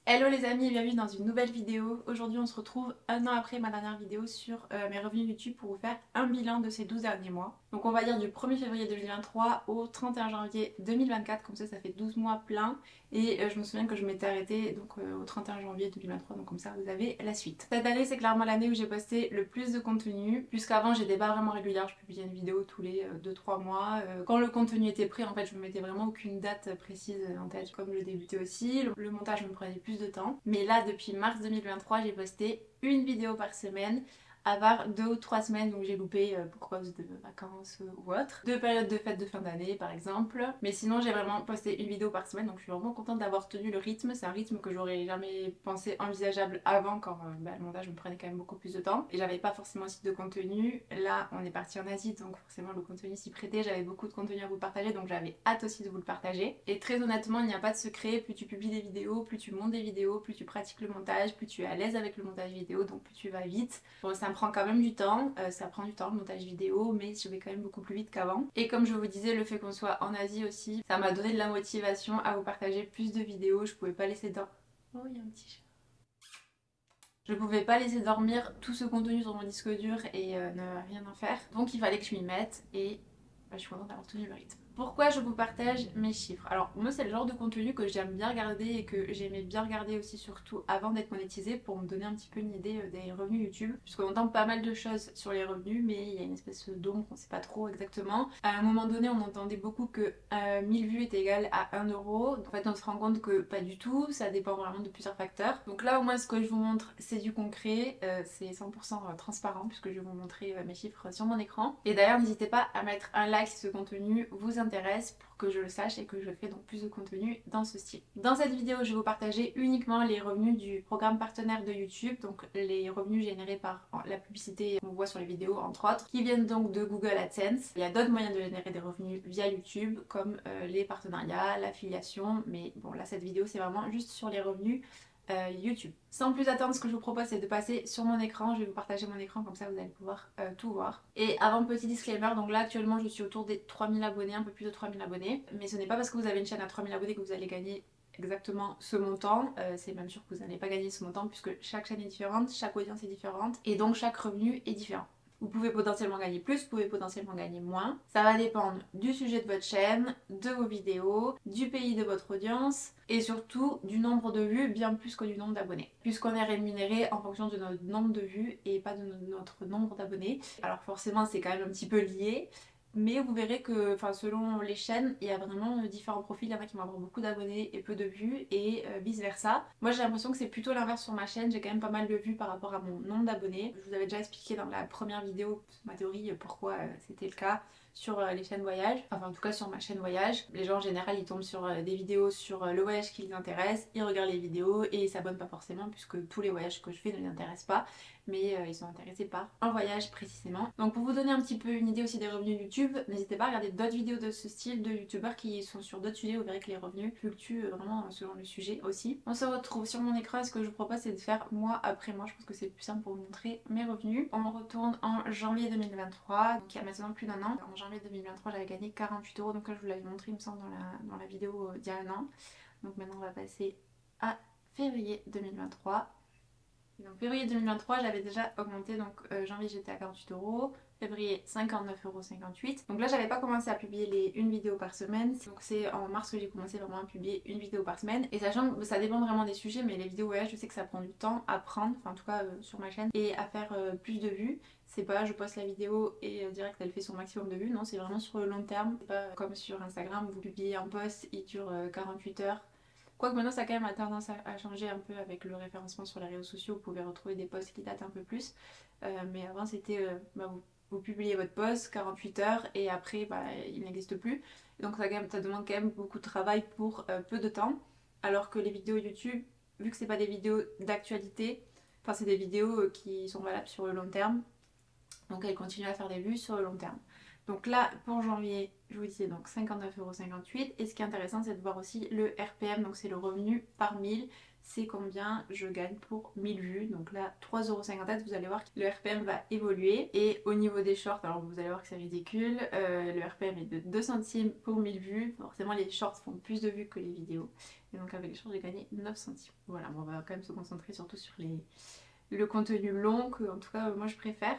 Hello les amis et bienvenue dans une nouvelle vidéo. Aujourd'hui on se retrouve un an après ma dernière vidéo sur mes revenus YouTube pour vous faire un bilan de ces 12 derniers mois. Donc on va dire du 1er février 2023 au 31 janvier 2024, comme ça fait 12 mois plein. Et je me souviens que je m'étais arrêtée donc, au 31 janvier 2023, donc comme ça vous avez la suite. Cette année c'est clairement l'année où j'ai posté le plus de contenu, puisqu'avant j'étais pas vraiment régulière, je publiais une vidéo tous les 2-3 mois. Quand le contenu était prêt en fait je me mettais vraiment aucune date précise en tête. Comme je débutais aussi, le montage me prenait plus de temps. Mais là depuis mars 2023 j'ai posté une vidéo par semaine, à part 2 ou 3 semaines où j'ai loupé pour cause de vacances ou autre. 2 périodes de fêtes de fin d'année par exemple. Mais sinon j'ai vraiment posté une vidéo par semaine, donc je suis vraiment contente d'avoir tenu le rythme. C'est un rythme que j'aurais jamais pensé envisageable avant, quand le montage me prenait quand même beaucoup plus de temps. Et j'avais pas forcément aussi de contenu. Là on est parti en Asie, donc forcément le contenu s'y prêtait. J'avais beaucoup de contenu à vous partager, donc j'avais hâte aussi de vous le partager. Et très honnêtement il n'y a pas de secret, plus tu publies des vidéos, plus tu montes des vidéos, plus tu pratiques le montage, plus tu es à l'aise avec le montage vidéo, donc plus tu vas vite. Bon, ça me prend quand même du temps, ça prend du temps le montage vidéo, mais je vais quand même beaucoup plus vite qu'avant. Et comme je vous disais, le fait qu'on soit en Asie aussi, ça m'a donné de la motivation à vous partager plus de vidéos. Je pouvais pas laisser dormir. Oh, il y a un petit chat. Je pouvais pas laisser dormir tout ce contenu sur mon disque dur et ne rien en faire. Donc il fallait que je m'y mette et je suis contente d'avoir tenu le rythme. Pourquoi je vous partage mes chiffres? Alors moi c'est le genre de contenu que j'aime bien regarder et que j'aimais bien regarder aussi, surtout avant d'être monétisée, pour me donner un petit peu une idée des revenus YouTube. Puisqu'on entend pas mal de choses sur les revenus, mais il y a une espèce d'ombre, on sait pas trop exactement. À un moment donné on entendait beaucoup que 1000 vues est égal à 1 euro. En fait on se rend compte que pas du tout, ça dépend vraiment de plusieurs facteurs. Donc là au moins ce que je vous montre c'est du concret, c'est 100% transparent puisque je vais vous montrer mes chiffres sur mon écran. Et d'ailleurs n'hésitez pas à mettre un like si ce contenu vous intéresse pour que je le sache et que je fais donc plus de contenu dans ce style. Dans cette vidéo je vais vous partager uniquement les revenus du programme partenaire de YouTube, donc les revenus générés par la publicité qu'on voit sur les vidéos entre autres, qui viennent donc de Google AdSense. Il y a d'autres moyens de générer des revenus via YouTube comme les partenariats, l'affiliation, mais bon là cette vidéo c'est vraiment juste sur les revenus YouTube. Sans plus attendre, ce que je vous propose c'est de passer sur mon écran. Je vais vous partager mon écran, comme ça vous allez pouvoir tout voir. Et avant, petit disclaimer, donc là actuellement je suis autour des 3000 abonnés, un peu plus de 3000 abonnés. Mais ce n'est pas parce que vous avez une chaîne à 3000 abonnés que vous allez gagner exactement ce montant. C'est même sûr que vous n'allez pas gagner ce montant puisque chaque chaîne est différente, chaque audience est différente et donc chaque revenu est différent. Vous pouvez potentiellement gagner plus, vous pouvez potentiellement gagner moins. Ça va dépendre du sujet de votre chaîne, de vos vidéos, du pays de votre audience et surtout du nombre de vues, bien plus que du nombre d'abonnés. Puisqu'on est rémunéré en fonction de notre nombre de vues et pas de notre nombre d'abonnés. Alors forcément c'est quand même un petit peu lié. Mais vous verrez que selon les chaînes, il y a vraiment différents profils. Il y en a qui vont avoir beaucoup d'abonnés et peu de vues et vice versa. Moi j'ai l'impression que c'est plutôt l'inverse sur ma chaîne. J'ai quand même pas mal de vues par rapport à mon nombre d'abonnés. Je vous avais déjà expliqué dans la première vidéo ma théorie pourquoi c'était le cas sur les chaînes voyage. Enfin en tout cas sur ma chaîne voyage. Les gens en général ils tombent sur des vidéos sur le voyage qui les intéresse. Ils regardent les vidéos et ils s'abonnent pas forcément puisque tous les voyages que je fais ne les intéressent pas. Mais ils sont intéressés par un voyage précisément. Donc pour vous donner un petit peu une idée aussi des revenus YouTube, n'hésitez pas à regarder d'autres vidéos de ce style de youtubeurs qui sont sur d'autres sujets. Vous verrez que les revenus fluctuent vraiment selon le sujet aussi. On se retrouve sur mon écran et ce que je vous propose c'est de faire mois après mois. Je pense que c'est plus simple pour vous montrer mes revenus. On retourne en janvier 2023, donc il y a maintenant plus d'un an. En janvier 2023 j'avais gagné 48 euros, donc là je vous l'avais montré il me semble dans la vidéo d'il y a un an. Donc maintenant on va passer à février 2023. Donc février 2023 j'avais déjà augmenté, donc janvier j'étais à 48 euros, février 59,58 €. Donc là j'avais pas commencé à publier les une vidéo par semaine, donc c'est en mars que j'ai commencé vraiment à publier une vidéo par semaine. Et sachant que ça dépend vraiment des sujets, mais les vidéos voyage je sais que ça prend du temps à prendre, enfin en tout cas sur ma chaîne, et à faire plus de vues. C'est pas je poste la vidéo et direct elle fait son maximum de vues, non c'est vraiment sur le long terme. C'est pas comme sur Instagram où vous publiez un post, il dure 48 heures. Quoique maintenant ça a quand même tendance à changer un peu avec le référencement sur les réseaux sociaux, vous pouvez retrouver des posts qui datent un peu plus. Mais avant c'était vous publiez votre post 48 heures et après il n'existe plus. Donc ça demande quand même beaucoup de travail pour peu de temps. Alors que les vidéos YouTube, vu que c'est pas des vidéos d'actualité, enfin c'est des vidéos qui sont valables sur le long terme, donc elles continuent à faire des vues sur le long terme. Donc là, pour janvier, je vous disais donc 59,58 €. Et ce qui est intéressant, c'est de voir aussi le RPM, donc c'est le revenu par 1000. C'est combien je gagne pour 1000 vues. Donc là, 3,57 €, vous allez voir que le RPM va évoluer. Et au niveau des shorts, alors vous allez voir que c'est ridicule. Le RPM est de 2 centimes pour 1000 vues. Forcément, les shorts font plus de vues que les vidéos. et donc avec l'échange j'ai gagné 9 centimes. Voilà, bon, on va quand même se concentrer surtout sur le contenu long que en tout cas moi je préfère.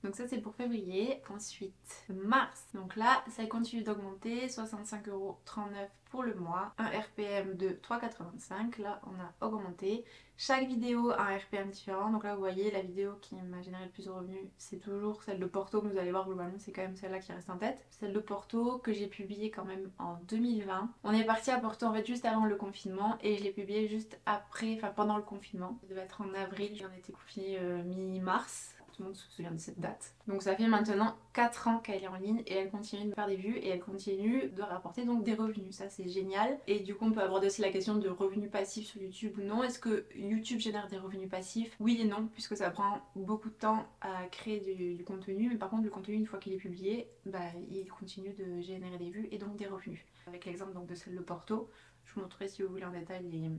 Donc ça c'est pour février. Ensuite mars, donc là ça continue d'augmenter, 65,39€ pour le mois, un RPM de 3,85€, là on a augmenté. Chaque vidéo a un RPM différent, donc là vous voyez la vidéo qui m'a généré le plus de revenus c'est toujours celle de Porto, vous allez voir globalement c'est quand même celle-là qui reste en tête. Celle de Porto que j'ai publiée quand même en 2020. On est parti à Porto en fait juste avant le confinement et je l'ai publiée juste après, enfin pendant le confinement. Ça devait être en avril, j'en étais confinée mi-mars. Tout le monde se souvient de cette date. Donc ça fait maintenant 4 ans qu'elle est en ligne et elle continue de faire des vues et elle continue de rapporter donc des revenus. Ça c'est génial. Et du coup on peut aborder aussi la question de revenus passifs sur YouTube ou non. Est-ce que YouTube génère des revenus passifs? Oui et non, puisque ça prend beaucoup de temps à créer du contenu. Mais par contre le contenu une fois qu'il est publié, bah, il continue de générer des vues et donc des revenus. Avec l'exemple donc de celle de Porto, je vous montrerai si vous voulez en détail les...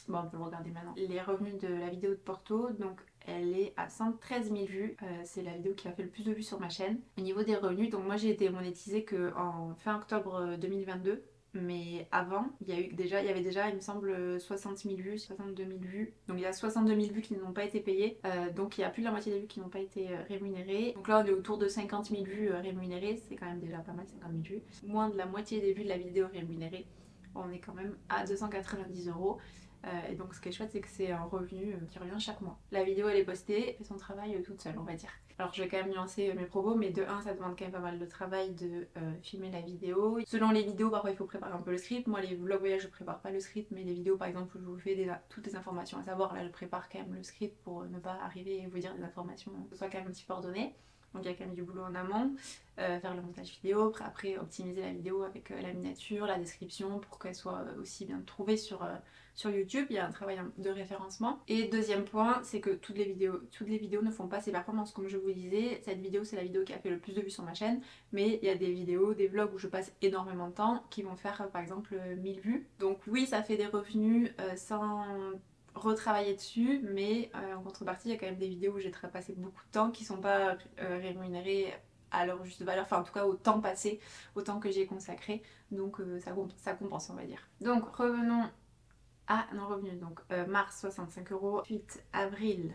Bon, on peut le regarder maintenant. Les revenus de la vidéo de Porto, donc elle est à 113 000 vues. C'est la vidéo qui a fait le plus de vues sur ma chaîne. Au niveau des revenus, donc moi j'ai été monétisée qu'en fin octobre 2022. Mais avant, il y avait déjà, il me semble, 60 000 vues, 62 000 vues. Donc il y a 62 000 vues qui n'ont pas été payées. Donc il y a plus de la moitié des vues qui n'ont pas été rémunérées. Donc là on est autour de 50 000 vues rémunérées. C'est quand même déjà pas mal, 50 000 vues. Moins de la moitié des vues de la vidéo rémunérée. On est quand même à 290€. Et donc ce qui est chouette c'est que c'est un revenu qui revient chaque mois. La vidéo elle est postée, elle fait son travail toute seule on va dire. Alors je vais quand même nuancer mes propos mais de 1 ça demande quand même pas mal de travail de filmer la vidéo. Selon les vidéos parfois il faut préparer un peu le script. Moi les vlogs voyage je prépare pas le script mais les vidéos par exemple où je vous fais toutes les informations à savoir là je prépare quand même le script pour ne pas arriver et vous dire des informations que ce soit quand même un petit peu ordonné. Donc il y a quand même du boulot en amont, faire le montage vidéo, après optimiser la vidéo avec la miniature, la description pour qu'elle soit aussi bien trouvée sur YouTube. Il y a un travail de référencement. Et deuxième point, c'est que toutes les vidéos ne font pas ces performances. Comme je vous disais, cette vidéo c'est la vidéo qui a fait le plus de vues sur ma chaîne, mais il y a des vidéos, des vlogs où je passe énormément de temps qui vont faire par exemple 1000 vues. Donc oui, ça fait des revenus sans retravailler dessus, mais en contrepartie il y a quand même des vidéos où j'ai passé beaucoup de temps qui sont pas rémunérées à leur juste valeur, enfin en tout cas au temps passé, au temps que j'ai consacré, donc ça compense on va dire. Donc revenons à nos revenus, donc mars 65€, ensuite avril.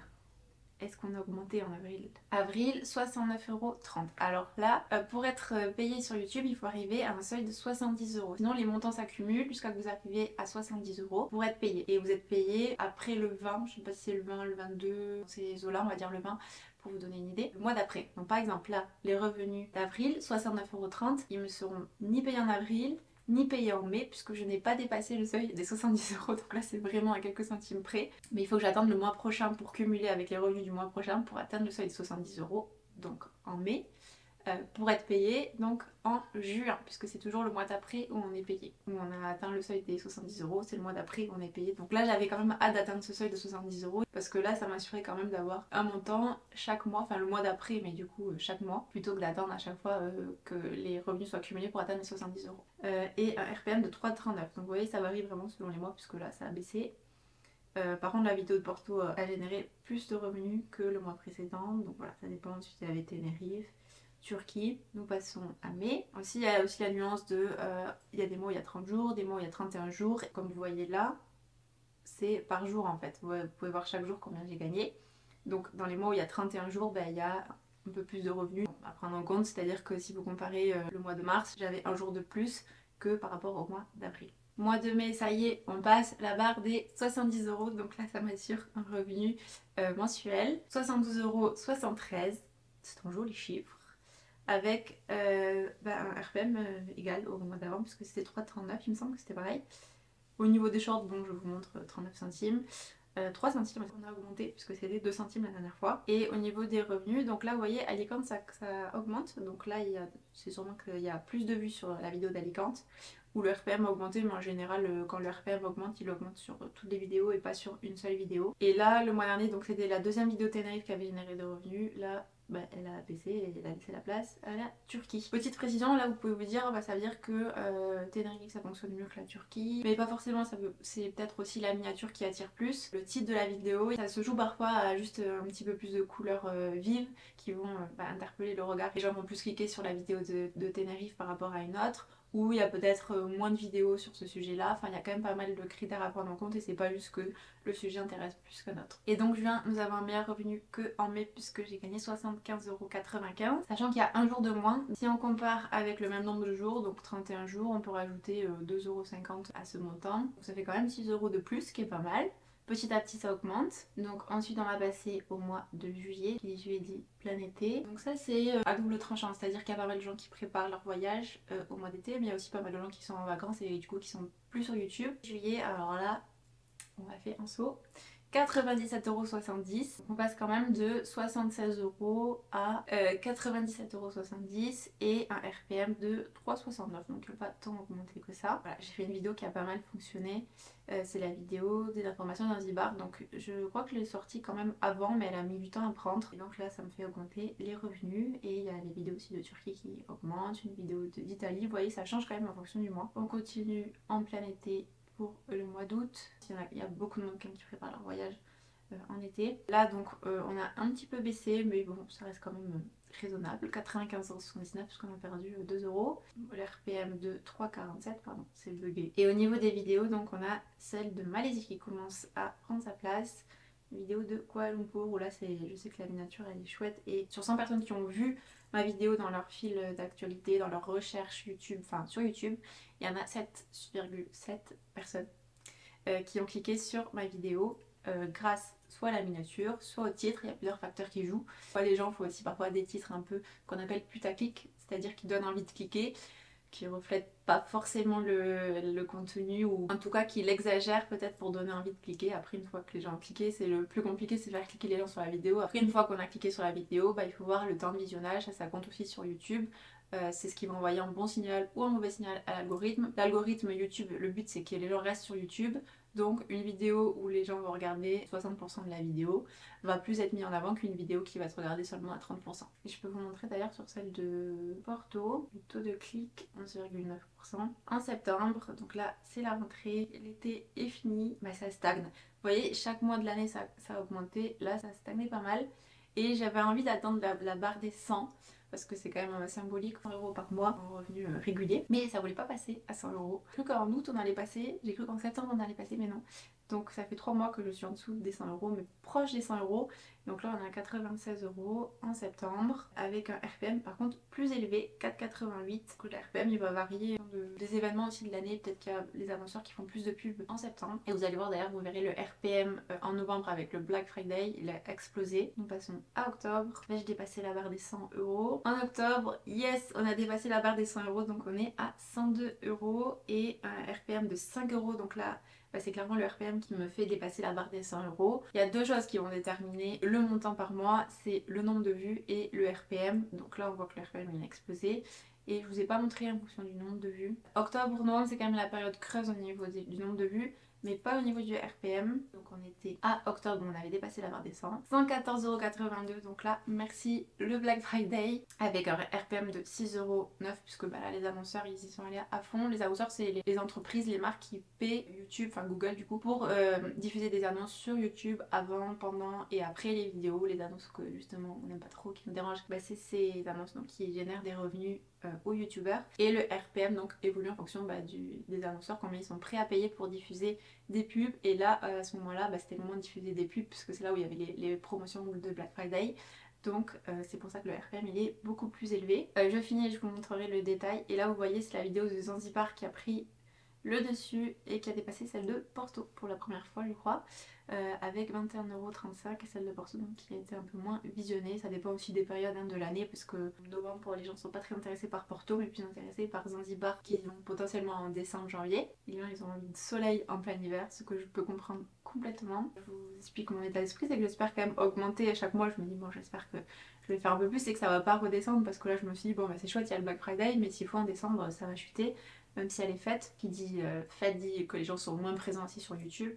Est-ce qu'on a augmenté en avril? Avril, 69,30€. Alors là, pour être payé sur YouTube, il faut arriver à un seuil de 70€. Sinon, les montants s'accumulent jusqu'à que vous arriviez à 70€ pour être payé. Et vous êtes payé après le 20, je sais pas si c'est le 20, le 22, ces eaux-là, on va dire le 20, pour vous donner une idée, le mois d'après. Donc par exemple là, les revenus d'avril, 69,30€, ils me seront ni payés en avril, ni payé en mai puisque je n'ai pas dépassé le seuil des 70€, donc là c'est vraiment à quelques centimes près. Mais il faut que j'attende le mois prochain pour cumuler avec les revenus du mois prochain pour atteindre le seuil de 70€, donc en mai, pour être payé donc en juin, puisque c'est toujours le mois d'après où on est payé. Où on a atteint le seuil des 70€, c'est le mois d'après où on est payé. Donc là j'avais quand même hâte d'atteindre ce seuil de 70€ parce que là ça m'assurait quand même d'avoir un montant chaque mois, enfin le mois d'après mais du coup chaque mois, plutôt que d'attendre à chaque fois que les revenus soient cumulés pour atteindre les 70€. Et un RPM de 3,39€. Donc vous voyez ça varie vraiment selon les mois puisque là ça a baissé. Par contre la vidéo de Porto a généré plus de revenus que le mois précédent, donc voilà ça dépend. Ensuite il y avait Tenerife, Turquie. Nous passons à mai. Aussi, il y a aussi la nuance de il y a des mois où il y a 30 jours, des mois où il y a 31 jours. Et comme vous voyez là, c'est par jour en fait. Vous pouvez voir chaque jour combien j'ai gagné. Donc dans les mois où il y a 31 jours, ben, il y a un peu plus de revenus à prendre en compte. C'est-à-dire que si vous comparez le mois de mars, j'avais un jour de plus que par rapport au mois d'avril. Mois de mai, ça y est, on passe la barre des 70€. Donc là, ça m'assure un revenu mensuel. 72,73€. C'est un joli chiffre. Avec un RPM égal au mois d'avant puisque c'était 3,39€, il me semble que c'était pareil. Au niveau des shorts, bon je vous montre 39 centimes. 3 centimes on a augmenté puisque c'était 2 centimes la dernière fois. Et au niveau des revenus, donc là vous voyez Alicante ça augmente. Donc là c'est sûrement qu'il y a plus de vues sur la vidéo d'Alicante où le RPM a augmenté, mais en général quand le RPM augmente, il augmente sur toutes les vidéos et pas sur une seule vidéo. Et là le mois dernier, donc c'était la deuxième vidéo Tenerife qui avait généré de revenus. Là elle a baissé et elle a laissé la place à la Turquie. Petite précision, là vous pouvez vous dire, ça veut dire que Tenerife ça fonctionne mieux que la Turquie, mais pas forcément, c'est peut-être aussi la miniature qui attire plus. Le titre de la vidéo, ça se joue parfois à juste un petit peu plus de couleurs vives qui vont interpeller le regard. Les gens vont plus cliquer sur la vidéo de Tenerife par rapport à une autre, où il y a peut-être moins de vidéos sur ce sujet-là. Enfin, il y a quand même pas mal de critères à prendre en compte et c'est pas juste que le sujet intéresse plus qu'un autre. Et donc juin, nous avons un meilleur revenu qu'en mai puisque j'ai gagné 75,95 €, sachant qu'il y a un jour de moins. Si on compare avec le même nombre de jours, donc 31 jours, on peut rajouter 2,50 € à ce montant. Donc ça fait quand même 6 € de plus, ce qui est pas mal. Petit à petit ça augmente. Donc ensuite on va passer au mois de juillet. Qui dit juillet dit plein été. Donc ça c'est à double tranchant, c'est-à-dire qu'il y a pas mal de gens qui préparent leur voyage au mois d'été, mais il y a aussi pas mal de gens qui sont en vacances et du coup qui sont plus sur YouTube. Juillet, alors là on a fait un saut. 97,70 €. On passe quand même de 76 € à 97,70 € et un RPM de 3,69 €. Donc il n'a pas tant augmenté que ça. Voilà, j'ai fait une vidéo qui a pas mal fonctionné. C'est la vidéo des informations d'un Zanzibar. Donc je crois que je l'ai sortie quand même avant, mais elle a mis du temps à prendre. Et donc là ça me fait augmenter les revenus. Et il y a les vidéos aussi de Turquie qui augmentent, une vidéo d'Italie. Vous voyez, ça change quand même en fonction du mois. On continue en plein été pour le mois d'août. Il y a beaucoup de monde qui préparent leur voyage en été. Là donc on a un petit peu baissé, mais bon ça reste quand même raisonnable. 95,79 € parce qu'on a perdu 2 €. L'RPM de 3,47, pardon, c'est bugué. Et au niveau des vidéos, donc on a celle de Malaisie qui commence à prendre sa place. Une vidéo de Kuala Lumpur où là je sais que la miniature elle est chouette, et sur 100 personnes qui ont vu ma vidéo dans leur fil d'actualité, dans leur recherche YouTube, enfin sur YouTube, il y en a 7,7 personnes qui ont cliqué sur ma vidéo grâce soit à la miniature, soit au titre. Il y a plusieurs facteurs qui jouent. Les gens font aussi parfois des titres un peu qu'on appelle putaclic, c'est-à-dire qui donnent envie de cliquer, qui reflètent pas forcément le contenu, ou en tout cas qui l'exagèrent peut-être pour donner envie de cliquer. Après, une fois que les gens ont cliqué, c'est le plus compliqué, c'est de faire cliquer les gens sur la vidéo. Après, une fois qu'on a cliqué sur la vidéo, il faut voir le temps de visionnage, ça compte aussi sur YouTube. C'est ce qui va envoyer un bon signal ou un mauvais signal à l'algorithme. L'algorithme YouTube, le but c'est que les gens restent sur YouTube. Donc une vidéo où les gens vont regarder 60% de la vidéo va plus être mise en avant qu'une vidéo qui va se regarder seulement à 30%. Et je peux vous montrer d'ailleurs sur celle de Porto, le taux de clic 11,9%. En septembre, donc là c'est la rentrée, l'été est fini, ça stagne. Vous voyez, chaque mois de l'année ça a augmenté, là ça stagnait pas mal. Et j'avais envie d'atteindre la barre des 100 parce que c'est quand même symbolique, 100 € par mois en revenu régulier. Mais ça voulait pas passer à 100 €. J'ai cru qu'en août on allait passer, j'ai cru qu'en septembre on allait passer, mais non. Donc ça fait 3 mois que je suis en dessous des 100 €, mais proche des 100 €. Donc là on est à 96 € en septembre, avec un RPM par contre plus élevé, 4,88. Le RPM il va varier des événements aussi de l'année. Peut-être qu'il y a les annonceurs qui font plus de pubs en septembre. Et vous allez voir d'ailleurs, vous verrez le RPM en novembre avec le Black Friday, il a explosé. Nous passons à octobre. Là j'ai dépassé la barre des 100 €. En octobre, yes, on a dépassé la barre des 100 €, donc on est à 102 € et un RPM de 5 €. Donc là c'est clairement le RPM qui me fait dépasser la barre des 100 €. Il y a deux choses qui vont déterminer le montant par mois, c'est le nombre de vues et le RPM. Donc là on voit que le RPM il a explosé. Et je vous ai pas montré en fonction du nombre de vues. Octobre, novembre c'est quand même la période creuse au niveau du nombre de vues, mais pas au niveau du RPM. Donc on était à octobre, on avait dépassé la barre des 100. 114,82 €, donc là merci le Black Friday, avec un RPM de 6,09 € puisque là les annonceurs ils y sont allés à fond. Les annonceurs c'est les entreprises, les marques qui paient YouTube, enfin Google du coup, pour diffuser des annonces sur YouTube avant, pendant et après les vidéos. Les annonces que justement on n'aime pas trop, qui nous dérangent, c'est ces annonces donc, qui génèrent des revenus aux youtubeurs. Et le RPM donc évolue en fonction des annonceurs, combien ils sont prêts à payer pour diffuser des pubs. Et là à ce moment là c'était le moment de diffuser des pubs puisque c'est là où il y avait les promotions de Black Friday. Donc c'est pour ça que le RPM il est beaucoup plus élevé. Je finis et je vous montrerai le détail. Et là vous voyez c'est la vidéo de Zanzibar qui a pris le dessus et qui a dépassé celle de Porto pour la première fois je crois, avec 21,35 € et celle de Porto donc qui a été un peu moins visionnée. Ça dépend aussi des périodes de l'année parce que novembre pour les gens sont pas très intéressés par Porto mais plus intéressés par Zanzibar qui vont potentiellement en décembre janvier. Les gens ils ont envie de soleil en plein hiver, ce que je peux comprendre complètement. Je vous explique mon état d'esprit, c'est que j'espère quand même augmenter à chaque mois. Je me dis bon j'espère que je vais faire un peu plus et que ça va pas redescendre, parce que là je me suis dit bon c'est chouette il y a le Black Friday mais s'il faut en décembre ça va chuter. Même si elle est fête, qui dit fête dit que les gens sont moins présents aussi sur YouTube.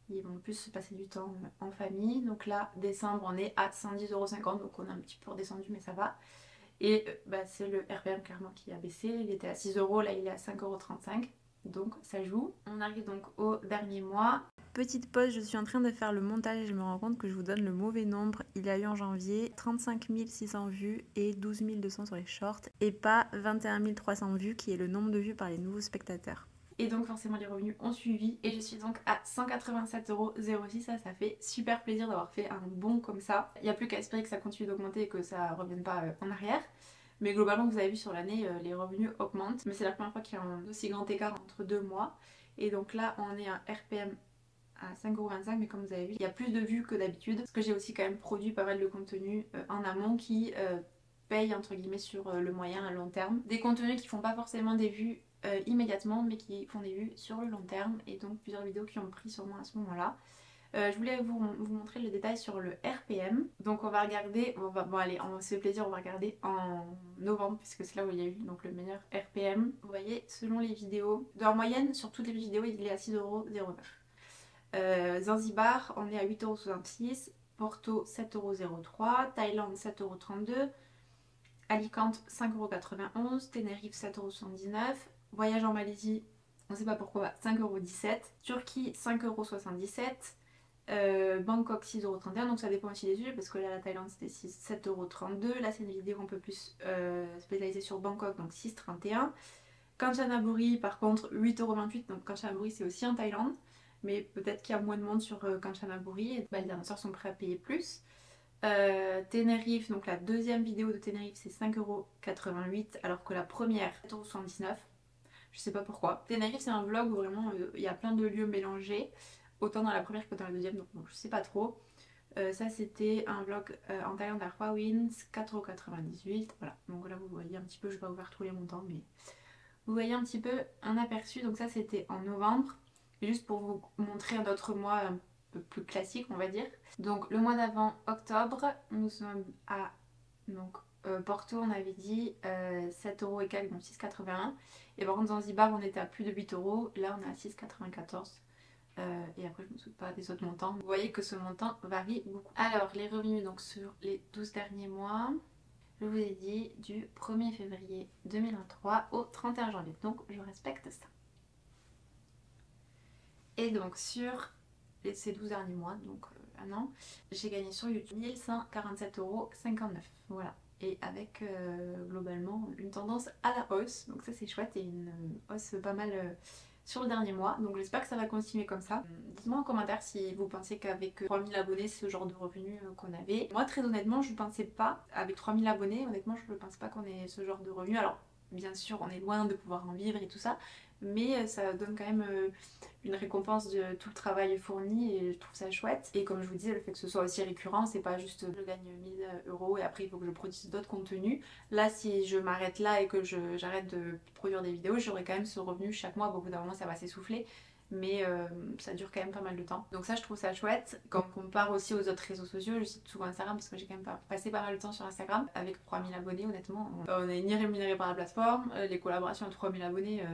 Ils vont plus se passer du temps en famille. Donc là, décembre, on est à 110,50 €. Donc on a un petit peu redescendu, mais ça va. Et c'est le RPM clairement qui a baissé. Il était à 6 €, là il est à 5,35 €. Donc ça joue. On arrive donc au dernier mois. Petite pause, je suis en train de faire le montage et je me rends compte que je vous donne le mauvais nombre. Il y a eu en janvier 35 600 vues et 12 200 sur les shorts et pas 21 300 vues qui est le nombre de vues par les nouveaux spectateurs. Et donc forcément les revenus ont suivi et je suis donc à 187,06 €. Ça fait super plaisir d'avoir fait un bond comme ça. Il n'y a plus qu'à espérer que ça continue d'augmenter et que ça revienne pas en arrière. Mais globalement, vous avez vu sur l'année, les revenus augmentent. Mais c'est la première fois qu'il y a un aussi grand écart entre 2 mois. Et donc là, on est à RPM à 5,25 €, mais comme vous avez vu, il y a plus de vues que d'habitude. Parce que j'ai aussi quand même produit pas mal de contenu en amont qui paye entre guillemets sur le moyen à long terme. Des contenus qui font pas forcément des vues immédiatement, mais qui font des vues sur le long terme. Et donc plusieurs vidéos qui ont pris sur moi à ce moment-là. Je voulais vous montrer le détail sur le RPM. Donc on va regarder, bon allez, on se fait plaisir, on va regarder en novembre puisque c'est là où il y a eu donc le meilleur RPM. Vous voyez, selon les vidéos, en moyenne sur toutes les vidéos il est à 6,09 €. Zanzibar, on est à 8,66 €. Porto 7,03 €. Thaïlande 7,32 €. Alicante 5,91 €. Tenerife 7,79 €. Voyage en Malaisie, on ne sait pas pourquoi, 5,17 €. Turquie 5,77 €. Bangkok 6,31 €, donc ça dépend aussi des yeux parce que là la Thaïlande c'était 7,32 €. Là c'est une vidéo un peu plus spécialisée sur Bangkok, donc 6,31 €. Kanchanaburi par contre 8,28 €, donc Kanchanaburi c'est aussi en Thaïlande, mais peut-être qu'il y a moins de monde sur Kanchanaburi et les annonceurs sont prêts à payer plus. Tenerife, donc la deuxième vidéo de Tenerife c'est 5,88 € alors que la première 7,79 €. Je sais pas pourquoi. Tenerife c'est un vlog où vraiment il y a plein de lieux mélangés, autant dans la première que dans la deuxième, donc bon, je sais pas trop. Ça c'était un vlog en Thaïlande à Hua Hin, 4,98 €. Voilà, donc là vous voyez un petit peu, je vais pas vous faire tous les montants, mais vous voyez un petit peu un aperçu. Donc ça c'était en novembre, juste pour vous montrer un autre mois un peu plus classique on va dire. Donc le mois d'avant, octobre, nous sommes à donc Porto on avait dit 7 € et quelques, donc 6,81 €. Et par contre Zanzibar on était à plus de 8 €, là on est à 6,94 €. Et après je ne me souviens pas des autres montants. Vous voyez que ce montant varie beaucoup. Alors les revenus donc sur les 12 derniers mois, je vous ai dit du 1er février 2023 au 31 janvier. Donc je respecte ça. Et donc sur ces 12 derniers mois, donc un an, j'ai gagné sur YouTube 1147,59 €. Voilà. Et avec globalement une tendance à la hausse. Donc ça c'est chouette et une hausse pas mal sur le dernier mois. Donc j'espère que ça va continuer comme ça. Dites-moi en commentaire si vous pensez qu'avec 3000 abonnés c'est ce genre de revenus qu'on avait. Moi très honnêtement je ne pensais pas, avec 3000 abonnés honnêtement je ne pense pas qu'on ait ce genre de revenus. Alors bien sûr on est loin de pouvoir en vivre et tout ça, mais ça donne quand même une récompense de tout le travail fourni et je trouve ça chouette. Et comme je vous disais, le fait que ce soit aussi récurrent, c'est pas juste je gagne 1000 € et après il faut que je produise d'autres contenus. Là si je m'arrête là et que j'arrête de produire des vidéos, j'aurai quand même ce revenu chaque mois. Bon, au bout d'un moment ça va s'essouffler, mais ça dure quand même pas mal de temps. Donc ça je trouve ça chouette. Quand on compare aussi aux autres réseaux sociaux, je cite souvent Instagram parce que j'ai quand même passé pas mal de temps sur Instagram. Avec 3000 abonnés honnêtement, on n'est ni rémunéré par la plateforme. Les collaborations à 3000 abonnés,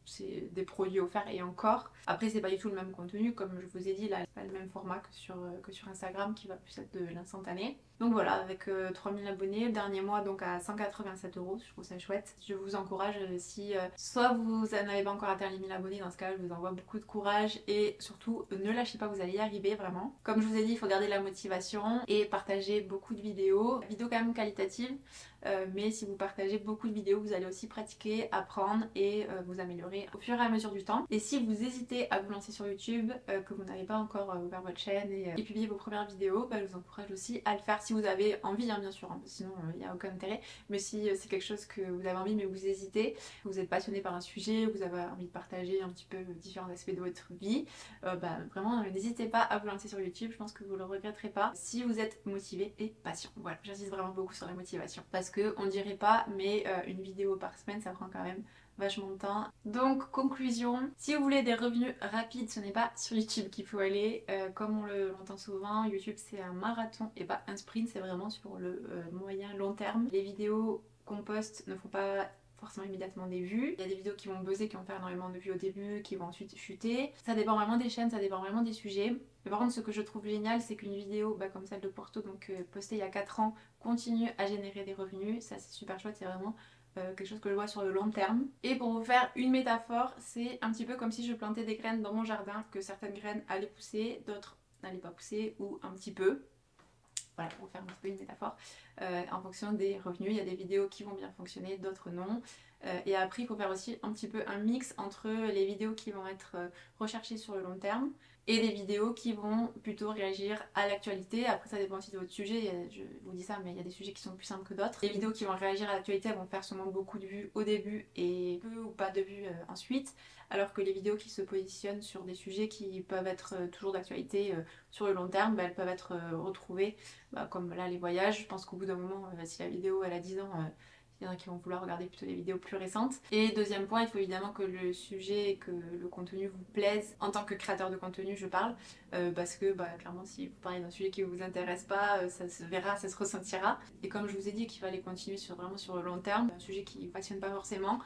c'est des produits offerts et encore. Après c'est pas du tout le même contenu, comme je vous ai dit là, c'est pas le même format que sur Instagram qui va plus être de l'instantané. Donc voilà, avec 3000 abonnés, le dernier mois donc à 187 €, je trouve ça chouette. Je vous encourage si soit vous n'avez pas encore atteint les 1000 abonnés, dans ce cas je vous envoie beaucoup de courage et surtout ne lâchez pas, vous allez y arriver vraiment. Comme je vous ai dit, il faut garder la motivation et partager beaucoup de vidéos quand même qualitatives. Mais si vous partagez beaucoup de vidéos, vous allez aussi pratiquer, apprendre et vous améliorer au fur et à mesure du temps. Et si vous hésitez à vous lancer sur YouTube, que vous n'avez pas encore ouvert votre chaîne et publié vos premières vidéos, je vous encourage aussi à le faire si vous avez envie, hein, bien sûr, hein, sinon il n'y a aucun intérêt. Mais si c'est quelque chose que vous avez envie mais vous hésitez, vous êtes passionné par un sujet, vous avez envie de partager un petit peu différents aspects de votre vie, vraiment n'hésitez pas à vous lancer sur YouTube, je pense que vous ne le regretterez pas si vous êtes motivé et patient. Voilà, j'insiste vraiment beaucoup sur la motivation parce que on dirait pas, mais une vidéo par semaine ça prend quand même vachement de temps. Donc conclusion, si vous voulez des revenus rapides, ce n'est pas sur YouTube qu'il faut aller. Comme on l'entend souvent, YouTube c'est un marathon et pas un sprint, c'est vraiment sur le moyen long terme. Les vidéos qu'on poste ne font pas forcément immédiatement des vues. Il y a des vidéos qui vont buzzer, qui vont faire énormément de vues au début, qui vont ensuite chuter. Ça dépend vraiment des chaînes, ça dépend vraiment des sujets. Mais par contre ce que je trouve génial c'est qu'une vidéo comme celle de Porto, donc postée il y a 4 ans, continue à générer des revenus. Ça c'est super chouette, c'est vraiment quelque chose que je vois sur le long terme. Et pour vous faire une métaphore, c'est un petit peu comme si je plantais des graines dans mon jardin, que certaines graines allaient pousser, d'autres n'allaient pas pousser, ou un petit peu. Voilà, pour faire un petit peu une métaphore, en fonction des revenus. Il y a des vidéos qui vont bien fonctionner, d'autres non. Et après, il faut faire aussi un petit peu un mix entre les vidéos qui vont être recherchées sur le long terme et les vidéos qui vont plutôt réagir à l'actualité. Après, ça dépend aussi de votre sujet. Je vous dis ça, mais il y a des sujets qui sont plus simples que d'autres. Les vidéos qui vont réagir à l'actualité, elles vont faire sûrement beaucoup de vues au début et peu ou pas de vues ensuite. Alors que les vidéos qui se positionnent sur des sujets qui peuvent être toujours d'actualité sur le long terme, bah, elles peuvent être retrouvées, bah, comme là les voyages. Je pense qu'au bout d'un moment, si la vidéo elle a 10 ans, il y en a qui vont vouloir regarder plutôt les vidéos plus récentes. Et deuxième point, il faut évidemment que le sujet et que le contenu vous plaise en tant que créateur de contenu, je parle, parce que bah, clairement si vous parlez d'un sujet qui ne vous intéresse pas, ça se verra, ça se ressentira. Et comme je vous ai dit qu'il fallait continuer vraiment sur le long terme, un sujet qui ne vous passionne pas forcément,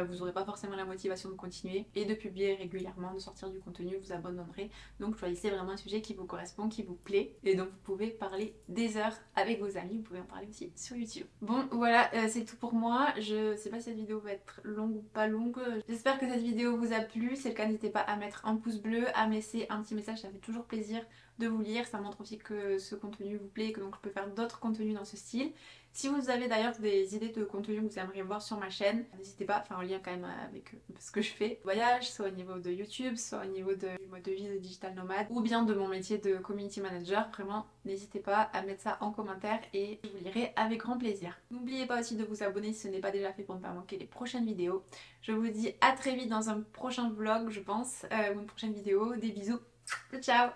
vous n'aurez pas forcément la motivation de continuer et de publier régulièrement, de sortir du contenu, vous abandonnerez. Donc choisissez vraiment un sujet qui vous correspond, qui vous plaît et donc vous pouvez parler des heures avec vos amis, vous pouvez en parler aussi sur YouTube. Bon voilà, c'est tout pour moi. Je sais pas si cette vidéo va être longue ou pas longue. J'espère que cette vidéo vous a plu. Si c'est le cas, n'hésitez pas à mettre un pouce bleu, à me laisser un petit message, ça fait toujours plaisir de vous lire. Ça montre aussi que ce contenu vous plaît et que donc je peux faire d'autres contenus dans ce style. Si vous avez d'ailleurs des idées de contenu que vous aimeriez voir sur ma chaîne, n'hésitez pas, enfin en lien quand même avec ce que je fais, voyage, soit au niveau de YouTube, soit au niveau du mode de vie de digital nomade, ou bien de mon métier de community manager. Vraiment, n'hésitez pas à mettre ça en commentaire et je vous lirai avec grand plaisir. N'oubliez pas aussi de vous abonner si ce n'est pas déjà fait pour ne pas manquer les prochaines vidéos. Je vous dis à très vite dans un prochain vlog, je pense, ou une prochaine vidéo. Des bisous, ciao!